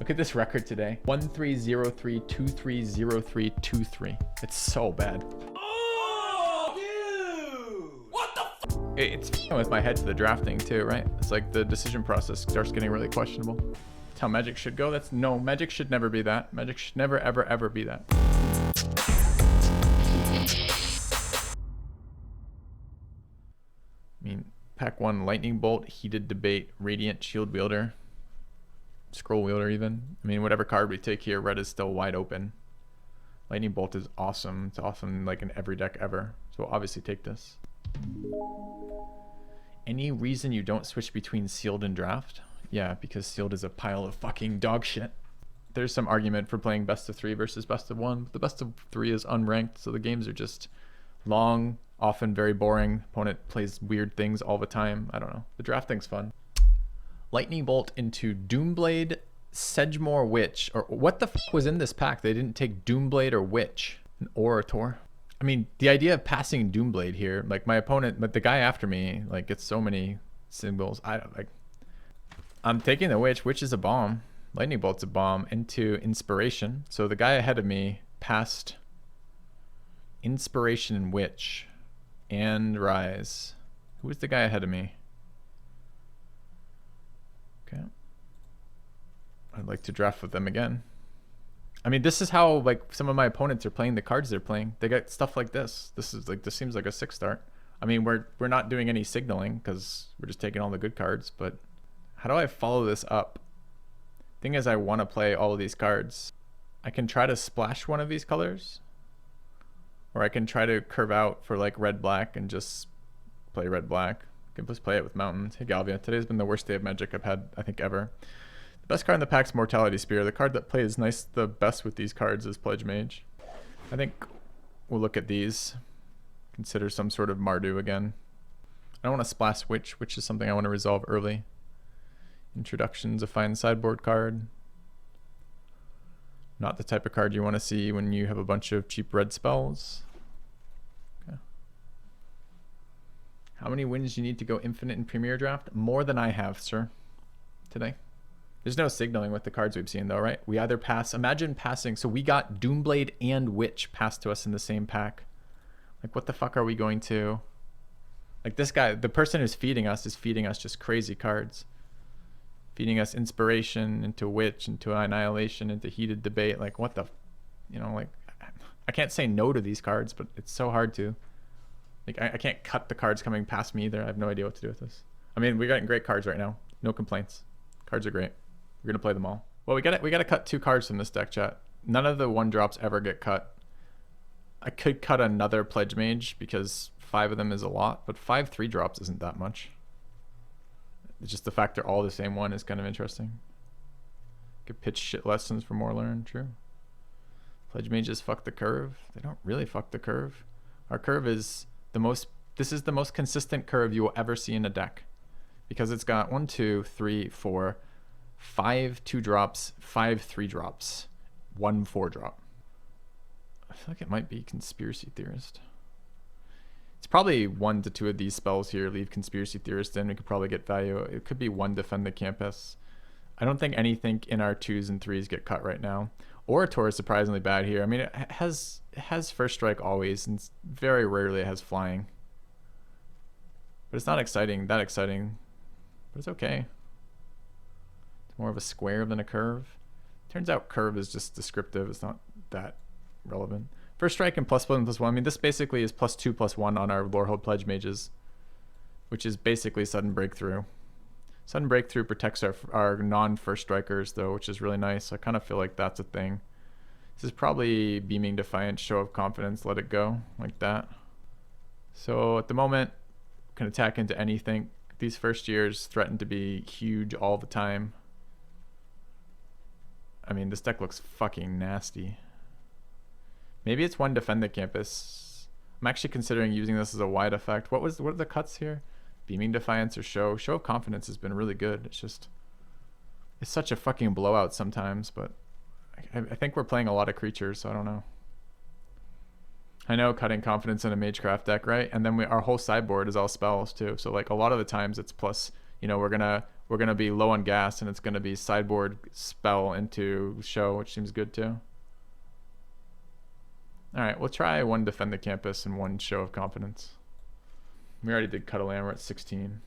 Look at this record today. 1303230323. It's so bad. Oh, dude! What the f? It's with my head to the drafting too, right? It's like the decision process starts getting really questionable. That's how Magic should go. No, Magic should never be that. Magic should never, ever, ever be that. I mean, pack 1, Lightning Bolt, Heated Debate, Radiant Shield Wielder, Scroll Wielder even. I mean, whatever card we take here, red is still wide open. Lightning Bolt is awesome. It's awesome like in every deck ever. So we'll obviously take this. Any reason you don't switch between Sealed and Draft? Yeah, because Sealed is a pile of fucking dog shit. There's some argument for playing best of 3 versus best of 1. The best of 3 is unranked, so the games are just long, often very boring. Opponent plays weird things all the time. I don't know. The drafting's fun. Lightning Bolt into Doomblade, Sedgemoor Witch. Or what the fuck was in this pack? They didn't take Doomblade or Witch. An Orator. I mean, the idea of passing Doomblade here, like my opponent, but the guy after me, like gets so many symbols. I don't like. I'm taking the Witch. Witch is a bomb. Lightning Bolt's a bomb into Inspiration. So the guy ahead of me passed Inspiration and Witch and Rise. Who was the guy ahead of me? Okay. I'd like to draft with them again. I mean, this is how like some of my opponents are playing the cards they're playing. They got stuff like this. This seems like a 6-star. I mean, we're not doing any signaling because we're just taking all the good cards, but how do I follow this up? Thing is, I want to play all of these cards. I can try to splash one of these colors, or I can try to curve out for like red-black and just play red-black. I can just play it with mountains. Hey Galvia, today's been the worst day of Magic I've had, I think, ever. The best card in the pack's Mortality Spear. The card that plays nice the best with these cards is Pledge Mage. I think we'll look at these. Consider some sort of Mardu again. I don't want to splash Witch, which is something I want to resolve early. Introduction's a fine sideboard card. Not the type of card you want to see when you have a bunch of cheap red spells. Okay. How many wins do you need to go infinite in Premier Draft? More than I have, sir, today. There's no signaling with the cards we've seen though, right? We either pass, imagine passing, so we got Doomblade and Witch passed to us in the same pack. Like what the fuck are we going to? Like this guy, the person who's feeding us is feeding us just crazy cards. Feeding us Inspiration into Witch, into Annihilation, into Heated Debate. Like what the, you know, like I can't say no to these cards, but it's so hard to. Like I can't cut the cards coming past me either. I have no idea what to do with this. I mean, we're getting great cards right now. No complaints. Cards are great. We're gonna play them all. Well, we gotta cut 2 cards from this deck, chat. None of the 1-drops ever get cut. I could cut another Pledge Mage because 5 of them is a lot, but 5 3-drops isn't that much. It's just the fact they're all the same one is kind of interesting. Could pitch shit lessons for more learn, true. Pledge Mages fuck the curve. They don't really fuck the curve. Our curve is the most, this is the most consistent curve you will ever see in a deck. Because it's got 1, 2, 3, 4, 5 2-drops, 5 3-drops, 1 4-drop. I feel like it might be Conspiracy Theorist. It's probably 1 to 2 of these spells here. Leave Conspiracy Theorist in. We could probably get value. It could be 1 Defend the Campus. I don't think anything in our 2s and 3s get cut right now. Orator is surprisingly bad here. I mean, it has First Strike always, and very rarely it has Flying. But it's not exciting, that exciting. But it's okay. It's more of a square than a curve. Turns out curve is just descriptive. It's not that relevant. First Strike and +1/+1. I mean, this basically is +2/+1 on our Lorehold Pledge Mages, which is basically Sudden Breakthrough. Sudden Breakthrough protects our non-First Strikers, though, which is really nice. I kind of feel like that's a thing. This is probably Beaming Defiance, Show of Confidence, Let It Go, like that. So at the moment, can attack into anything. These first years threaten to be huge all the time. I mean, this deck looks fucking nasty. Maybe it's 1 Defend the Campus. I'm actually considering using this as a wide effect. What are the cuts here? Beaming Defiance or Show? Show of Confidence has been really good. It's just, it's such a fucking blowout sometimes, but I think we're playing a lot of creatures, so I don't know. I know, cutting Confidence in a Magecraft deck, right? And then our whole sideboard is all spells too. So like a lot of the times it's plus, you know, we're gonna we're going to be low on gas, and it's going to be sideboard spell into show, which seems good too. All right, we'll try one defend the campus and one show of confidence. We already did Cuddle Land. We're at 16.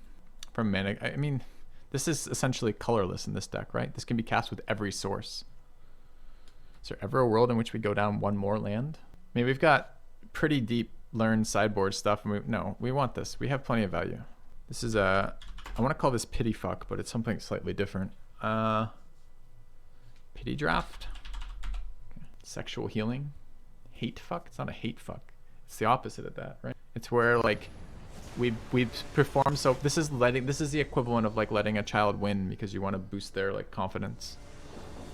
From mana, I mean, this is essentially colorless in this deck, right? This can be cast with every source. Is there ever a world in which we go down one more land? I mean, we've got pretty deep learned sideboard stuff. And we want this. We have plenty of value. This is I want to call this pity fuck, but it's something slightly different. Pity draft. Okay. Sexual healing. Hate fuck. It's not a hate fuck. It's the opposite of that, right? It's where like we've performed. So this is the equivalent of like letting a child win because you want to boost their like confidence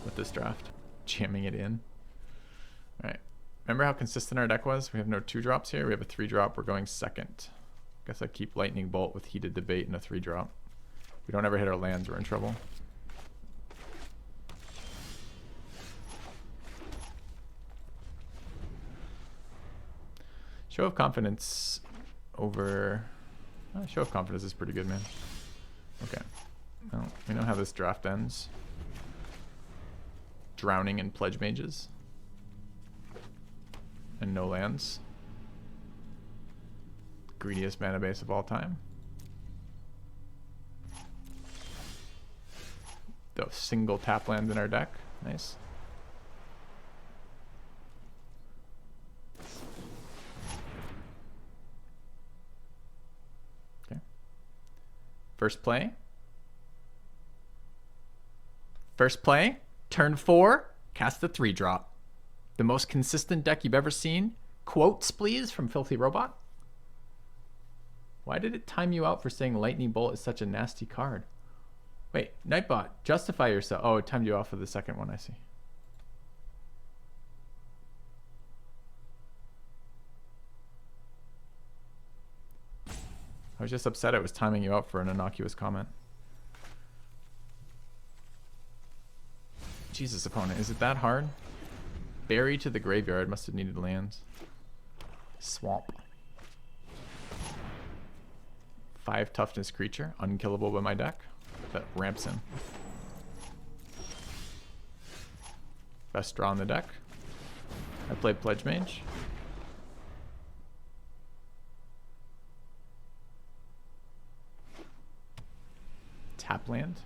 with this draft. Jamming it in. All right. Remember how consistent our deck was? We have no 2-drops here. We have a 3-drop. We're going second. Guess I keep Lightning Bolt with Heated Debate and a 3-drop. If we don't ever hit our lands, we're in trouble. Show of Confidence over... Show of Confidence is pretty good, man. Okay. Well, we know how this draft ends. Drowning in Pledge Mages. And no lands. Greediest mana base of all time. The single tap land in our deck. Nice. Okay. First play. Turn 4. Cast the 3-drop. The most consistent deck you've ever seen. Quotes, please, from FilthyRobot. Why did it time you out for saying Lightning Bolt is such a nasty card? Wait, Nightbot, justify yourself. Oh, it timed you off for the second one, I see. I was just upset it was timing you out for an innocuous comment. Jesus, opponent, is it that hard? Bury to the graveyard, must have needed lands. Swamp. 5 toughness creature, unkillable by my deck. That ramps in. Best draw on the deck. I played Pledge Mage. Tap land.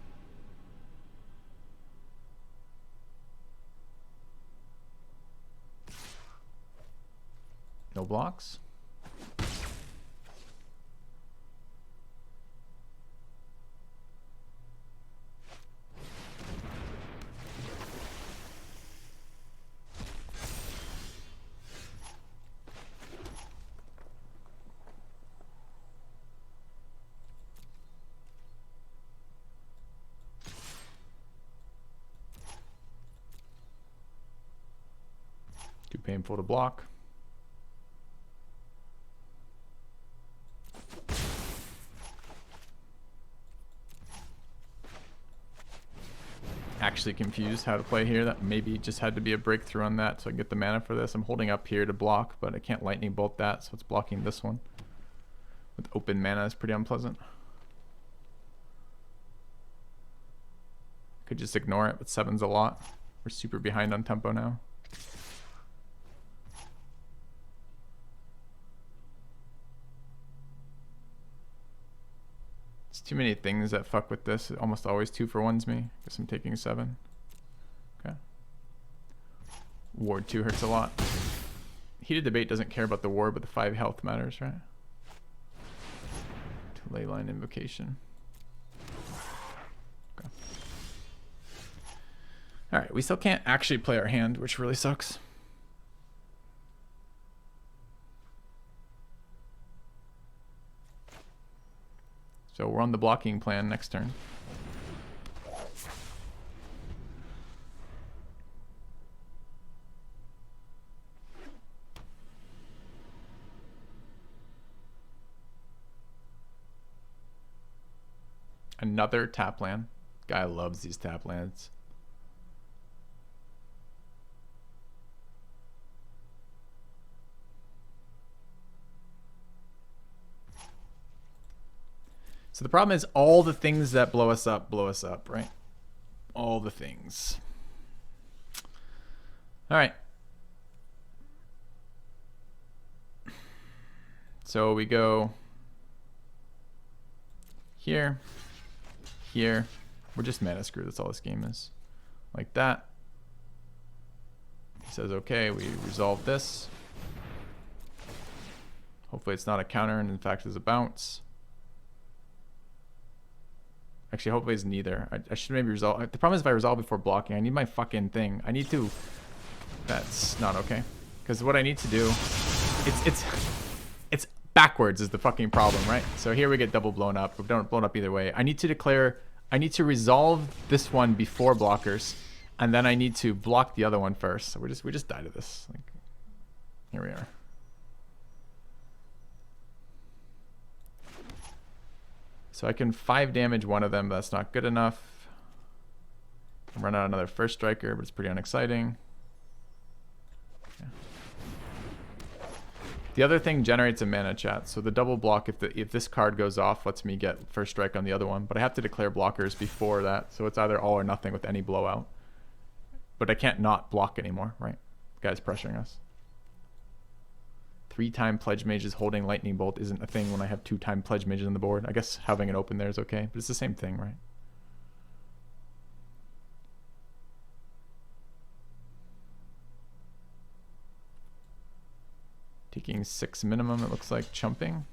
No blocks. Too painful to block. Actually confused how to play here. That maybe just had to be a breakthrough on that so I can get the mana for this. I'm holding up here to block, but I can't Lightning Bolt that, so it's blocking this one. With open mana is pretty unpleasant. Could just ignore it, but 7's a lot. We're super behind on tempo now. Too many things that fuck with this. It almost always 2-for-1s me. Guess I'm taking 7. Okay. Ward 2 hurts a lot. Heated Debate doesn't care about the ward, but the 5 health matters, right? To Leyline Invocation. Okay. Alright, we still can't actually play our hand, which really sucks. So we're on the blocking plan next turn. Another tap land. Guy loves these tap lands. So the problem is all the things that blow us up, right? All the things. All right. So we go here, here. We're just mana screw. That's all this game is. Like that. He says, okay, we resolve this. Hopefully it's not a counter, and in fact it's a bounce. Actually, hopefully it's neither. I should maybe resolve. The problem is if I resolve before blocking, I need my fucking thing. I need to... That's not okay. Because what I need to do... It's backwards is the fucking problem, right? So here we get double blown up. We've blown up either way. I need to declare... I need to resolve this one before blockers. And then I need to block the other one first. So we just died to this. Like, here we are. So I can 5 damage one of them, but that's not good enough. I run out another first striker, but it's pretty unexciting. Yeah. The other thing generates a mana, chat. So the double block, if this card goes off, lets me get first strike on the other one. But I have to declare blockers before that. So it's either all or nothing with any blowout. But I can't not block anymore, right? The guy's pressuring us. 3-time Pledge Mages holding Lightning Bolt isn't a thing when I have 2-time Pledge Mages on the board. I guess having it open there is okay, but it's the same thing, right? Taking 6 minimum, it looks like chumping.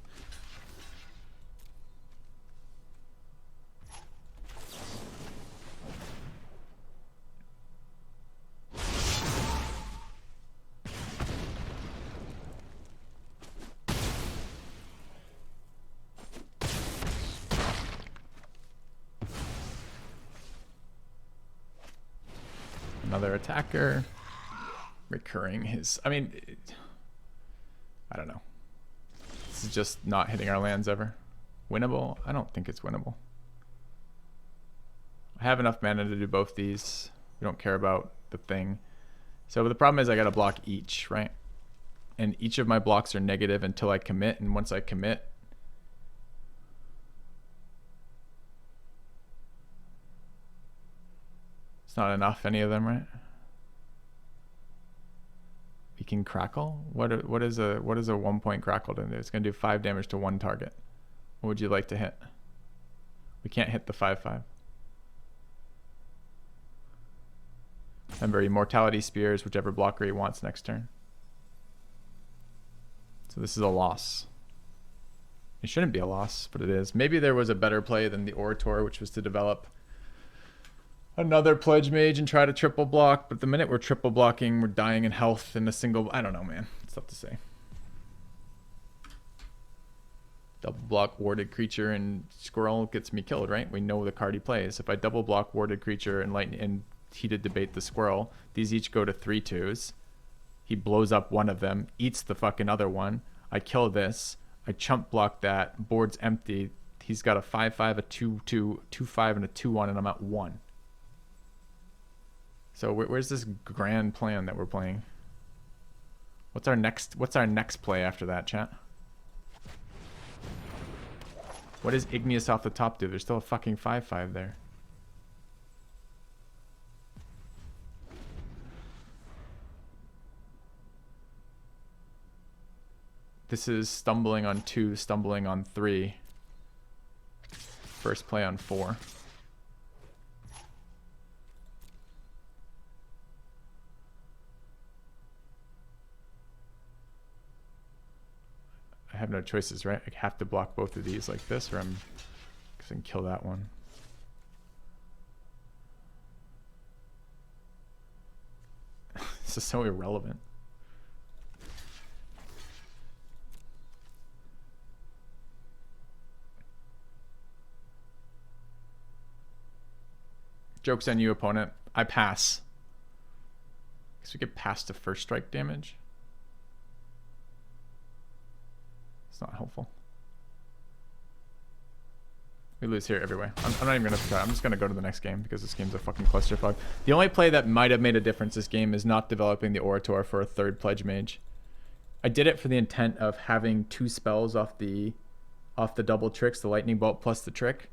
Another attacker, recurring his, I mean, I don't know. This is just not hitting our lands ever. Winnable? I don't think it's winnable. I have enough mana to do both these. We don't care about the thing. So the problem is I gotta block each, right? And each of my blocks are negative until I commit, and once I commit, it's not enough, any of them, right? We can crackle? What is a 1-point crackle to do? It's gonna do 5 damage to 1 target. What would you like to hit? We can't hit the 5/5. Remember, Immortality Spears whichever blocker he wants next turn. So this is a loss. It shouldn't be a loss, but it is. Maybe there was a better play than the Orator, which was to develop another Pledge Mage and try to triple block, but the minute we're triple blocking, we're dying in health in a single... I don't know, man. It's tough to say. Double block Warded Creature and Squirrel gets me killed, right? We know the card he plays. If I double block Warded Creature and Lightning and Heated Debate the Squirrel, these each go to 3/2s. He blows up one of them, eats the fucking other one. I kill this. I chump block that. Board's empty. He's got a 5/5, a 2/2, 2/5, and a 2/1, and I'm at 1. So where's this grand plan that we're playing? What's our next play after that, chat? What does Igneous off the top do? There's still a fucking 5/5 there. This is stumbling on 2, stumbling on 3. First play on 4. I have no choices, right? I have to block both of these like this, or I'm going to kill that one. This is so irrelevant. Joke's on you, opponent. I pass. Guess we get past the first strike damage. It's not helpful. We lose here every way. I'm not even going to try. I'm just going to go to the next game because this game's a fucking clusterfuck. The only play that might have made a difference this game is not developing the Orator for a 3rd Pledge Mage. I did it for the intent of having 2 spells off the off the double tricks, the lightning bolt plus the trick.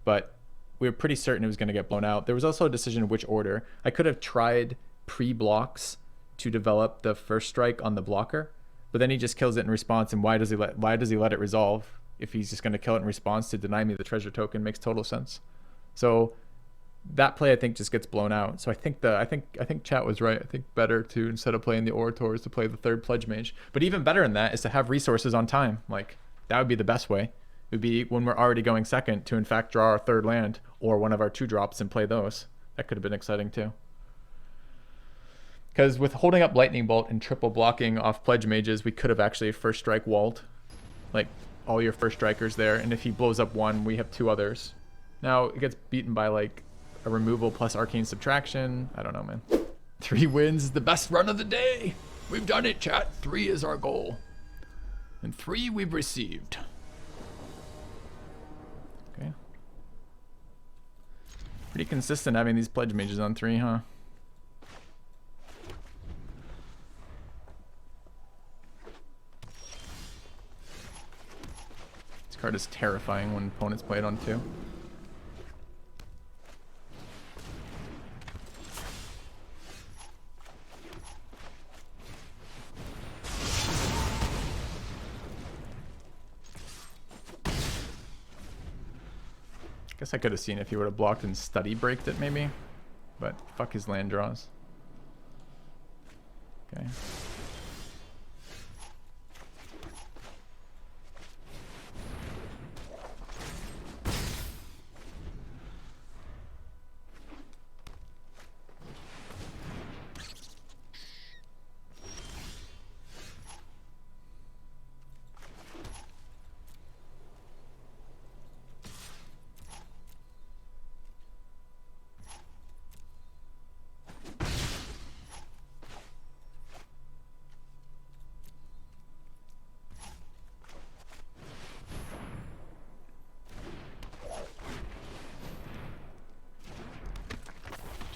But we were pretty certain it was going to get blown out. There was also a decision of which order. I could have tried pre-blocks to develop the first strike on the blocker, but then he just kills it in response. And why does he let it resolve if he's just going to kill it in response to deny me the treasure token? Makes total sense. So that play I think just gets blown out. So I think chat was right. I think better to, instead of playing the orators, to play the third pledge mage. But even better than that is to have resources on time. Like that would be the best way. It would be when we're already going second to in fact draw our third land or one of our 2-drops and play those. That could have been exciting too. Because with holding up lightning bolt and triple blocking off pledge mages, we could have actually first strike walled, like all your first strikers there. And if he blows up one, we have 2 others. Now it gets beaten by like a removal plus arcane subtraction. I don't know, man. 3 wins is the best run of the day. We've done it, chat. 3 is our goal. And 3 we've received. Okay. Pretty consistent having these pledge mages on 3, huh? This card is terrifying when opponents play it on 2. Guess I could have seen if he would have blocked and study braked it maybe, but fuck his land draws. Okay.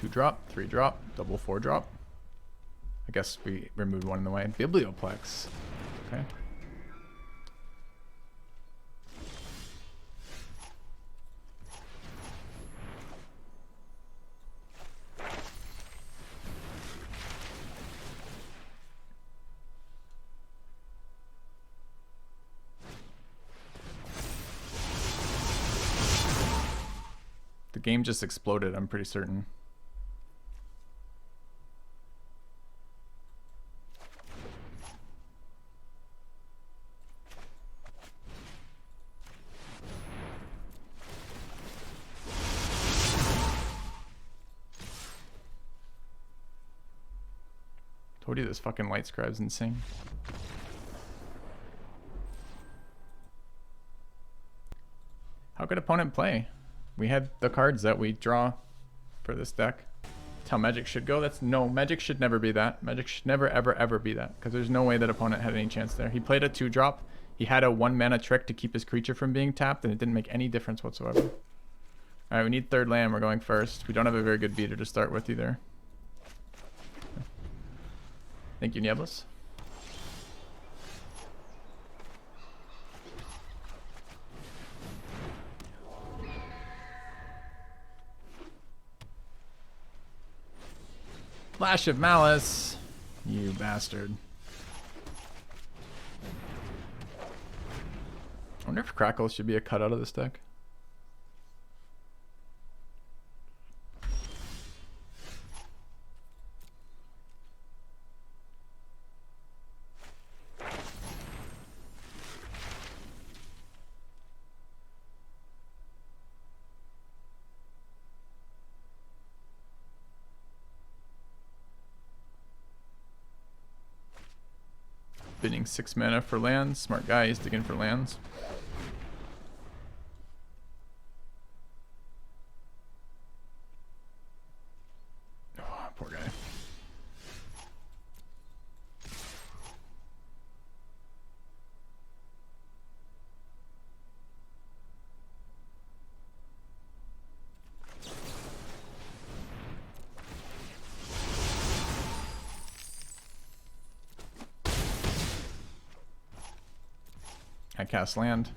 Drop, 3 drop, double 4 drop. I guess we removed one in the way. Biblioplex. Okay. The game just exploded, I'm pretty certain. Told you this fucking light scribe's insane. How could opponent play? We had the cards that we draw for this deck. That's how Magic should go. No, Magic should never be that. Magic should never ever ever be that, because there's no way that opponent had any chance there. He played a 2-drop. He had a 1 mana trick to keep his creature from being tapped, and it didn't make any difference whatsoever. Alright, we need 3rd land. We're going first. We don't have a very good beater to start with either. Thank you, Nieblas. Flash of Malice, you bastard. I wonder if Crackle should be a cut out of this deck. Bidding 6 mana for lands. Smart guy, he's digging for lands. Oh, poor guy. I cast land.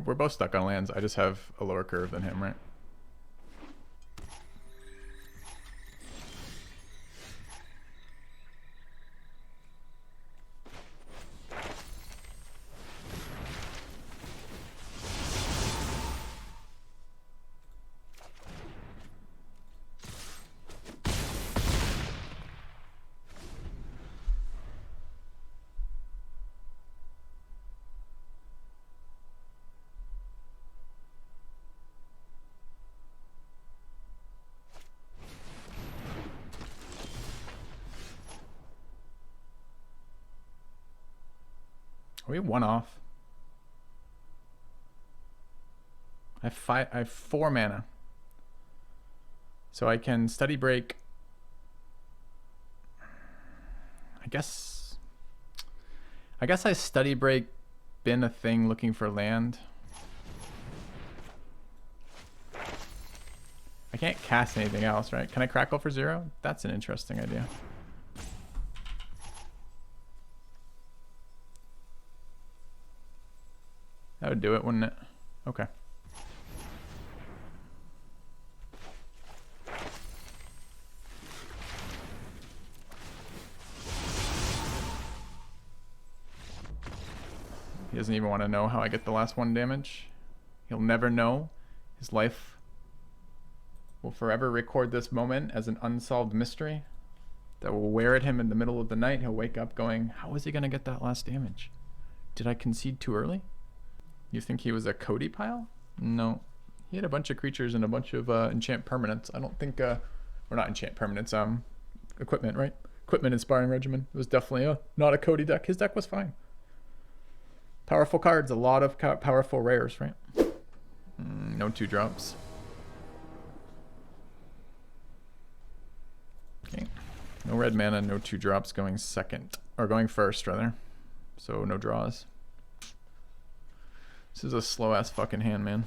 we're both stuck on lands. I just have a lower curve than him, right? Are we one off? I have 4 mana. So I can study break. I guess I study break, bin a thing looking for land. I can't cast anything else, right? Can I crackle for 0? That's an interesting idea. That would do it, wouldn't it? Okay. He doesn't even want to know how I get the last 1 damage. He'll never know. His life will forever record this moment as an unsolved mystery that will wear at him in the middle of the night. He'll wake up going, how is he going to get that last damage? Did I concede too early? You think he was a Cody pile? No. He had a bunch of creatures and a bunch of enchant permanents. I don't think, or not enchant permanents, equipment, right? Equipment inspiring regimen. It was definitely not a Cody deck. His deck was fine. Powerful cards, a lot of powerful rares, right? No 2-drops. Okay. No red mana, no 2-drops going second, or going first rather. So no draws. This is a slow ass fucking hand, man.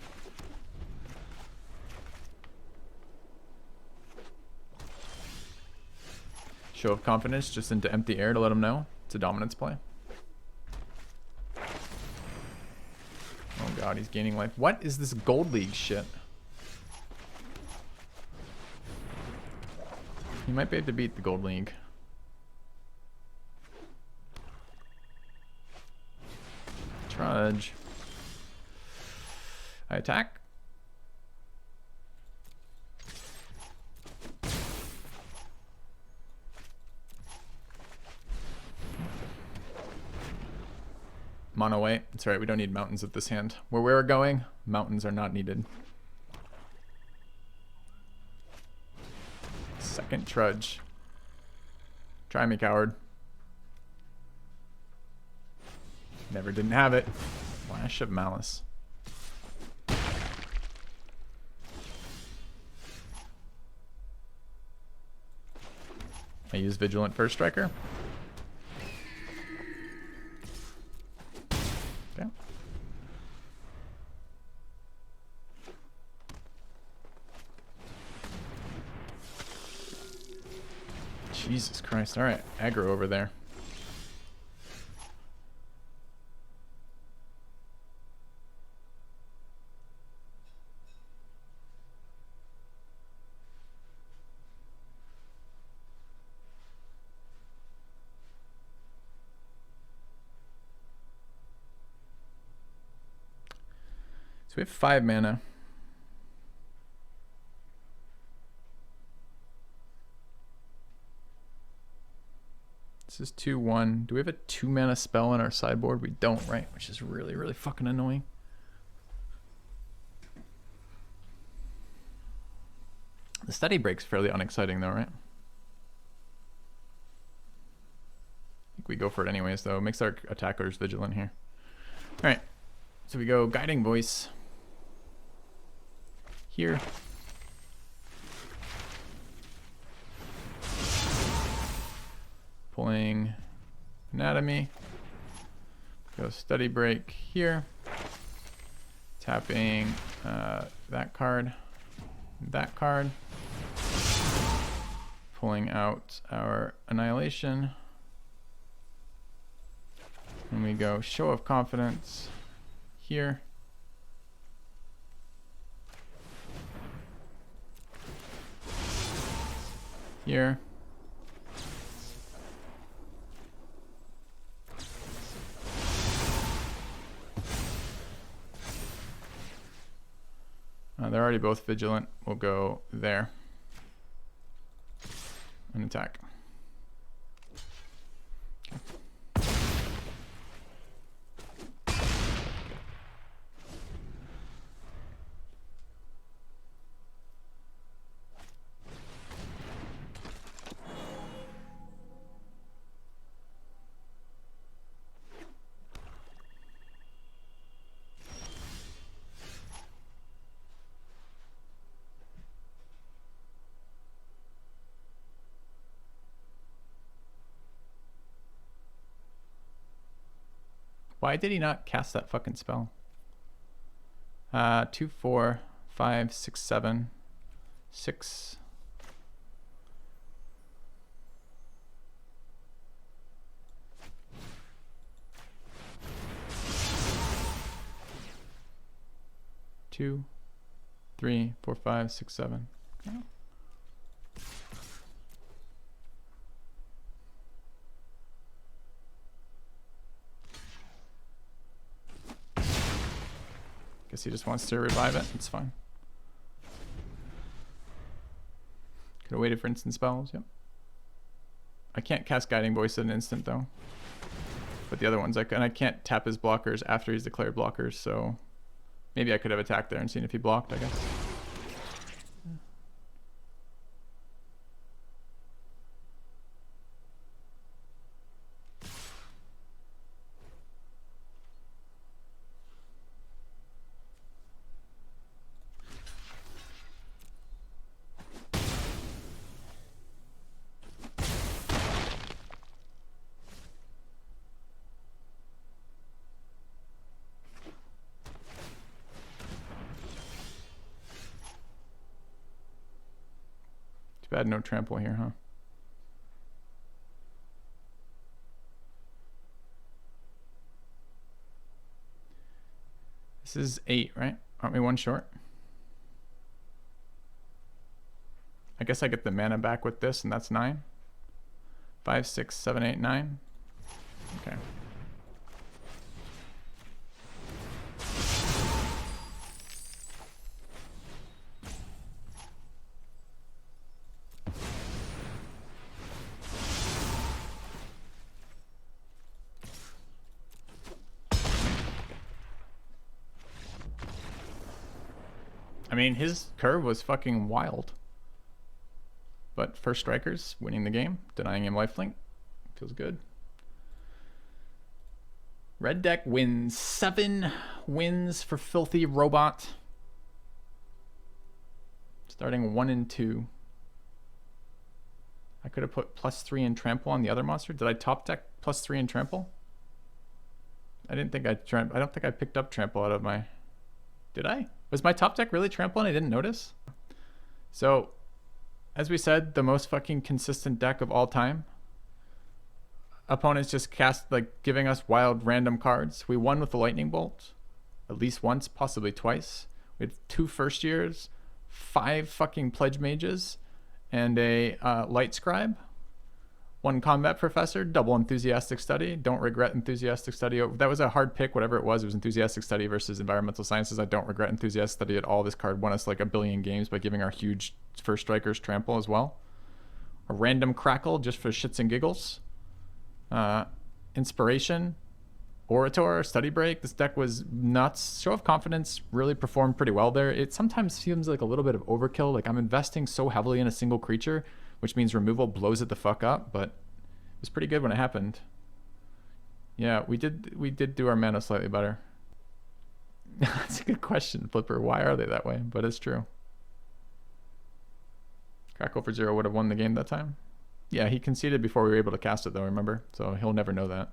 Show of confidence just into empty air to let him know it's a dominance play. Oh god, he's gaining life. What is this Gold League shit? He might be able to beat the Gold League. Trudge. I attack. Mono white. That's right, we don't need mountains with this hand. Where we're going, mountains are not needed. Second trudge. Try me, coward. Never didn't have it. Flash of Malice. I use Vigilant First Striker. Okay. Jesus Christ. All right. Aggro over there. So we have 5 mana. This is 2/1. Do we have a 2 mana spell in our sideboard? We don't, right? Which is really, really fucking annoying. The study break's fairly unexciting though, right? I think we go for it anyways though. It makes our attackers vigilant here. Alright. So we go Guiding Voice. Here. Pulling Anatomy. Go Study Break here. Tapping that card. That card. Pulling out our Annihilation. And we go Show of Confidence here. here. They're already both vigilant. We'll go there and attack. Why did he not cast that fucking spell? 2, 4, 5, 6, 7, 6. Two, 3, 4, 5, 6, 7. Okay. Guess he just wants to revive it. It's fine. Could have waited for instant spells. Yep. I can't cast Guiding Voice at an instant though. But the other ones I can. And I can't tap his blockers after he's declared blockers. So maybe I could have attacked there and seen if he blocked, I guess. Bad, no trample here, huh? This is 8, right? Aren't we 1 short? I guess I get the mana back with this, and that's 9. 5, 6, 7, 8, 9. Okay. I mean, his curve was fucking wild. But first strikers winning the game, denying him lifelink. Feels good. Red deck wins. 7 wins for FilthyRobot. Starting 1 and 2. I could have put +3 in trample on the other monster. Did I top deck +3 in trample? I didn't think I don't think I picked up trample out of my... Did I? Was my top deck really trample and I didn't notice? So, as we said, the most fucking consistent deck of all time. Opponents just cast, like, giving us wild random cards. We won with the Lightning Bolt. At least once, possibly twice. We had 2 first years, 5 fucking Pledge Mages, and a Light Scribe. 1 Combat Professor, double Enthusiastic Study. Don't regret Enthusiastic Study. That was a hard pick, whatever it was. It was Enthusiastic Study versus Environmental Sciences. I don't regret Enthusiastic Study at all. This card won us like a billion games by giving our huge first strikers trample as well. A random Crackle just for shits and giggles. Inspiration. Orator, Study Break. This deck was nuts. Show of Confidence really performed pretty well there. It sometimes seems like a little bit of overkill. Like I'm investing so heavily in a single creature, which means removal blows it the fuck up, but it was pretty good when it happened. Yeah, we did do our mana slightly better. That's a good question, Flipper. Why are they that way? But it's true. Crackle for 0 would have won the game that time. Yeah, he conceded before we were able to cast it though, remember? So he'll never know that.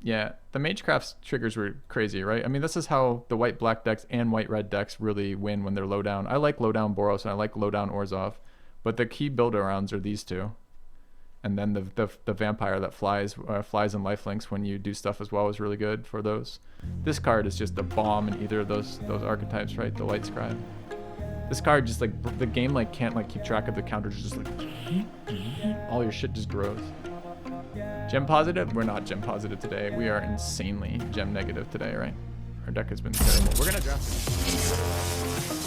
Yeah, the Magecraft's triggers were crazy, right? I mean, this is how the white-black decks and white-red decks really win when they're low down. I like low down Boros and I like low down Orzhov. But the key build-arounds are these two. And then the vampire that flies and lifelinks when you do stuff as well is really good for those. This card is just a bomb in either of those archetypes, right? The Light Scribe. This card just like the game like can't like keep track of the counters. Just like all your shit just grows. Gem positive? We're not gem positive today. We are insanely gem negative today, right? Our deck has been terrible. We're gonna draft.